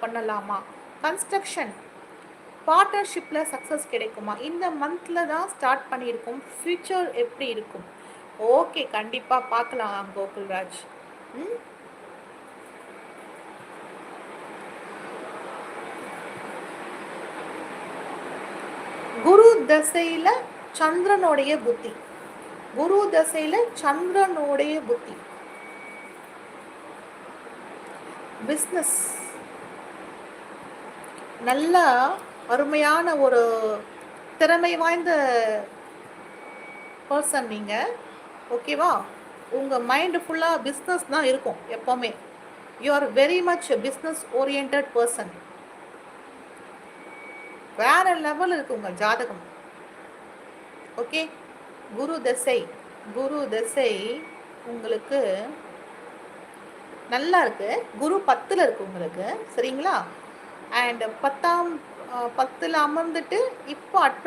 பண்ணலாமா? Construction பார்ட்னர்ஷிப்பில் success கிடைக்குமா? இந்த மந்தில் தான் ஸ்டார்ட் பண்ணியிருக்கோம். ஃப்யூச்சர் எப்படி இருக்கும்? ஓகே, கண்டிப்பாக பார்க்கலாம் கோகுல்ராஜ். குரு தசையில் சந்திரனுடைய புத்தி, குரு தசையில் சந்திரனுடைய புத்தி, பிஸ்னஸ் நல்ல அருமையான ஒரு திறமை வாய்ந்த பர்சன் நீங்கள். ஓகேவா? உங்கள் மைண்டு ஃபுல்லாக பிஸ்னஸ் தான் இருக்கும் எப்போவுமே. You are very much business oriented person. வேற லெவல் இருக்கு உங்கள் ஜாதகம். ஓகே, குரு தசை, குரு தசை உங்களுக்கு நல்லா இருக்கு. குரு 10ல் இருக்கு உங்களுக்கு, சரிங்களா? அண்ட் 10ல் அமர்ந்துட்டு இப்போ அட்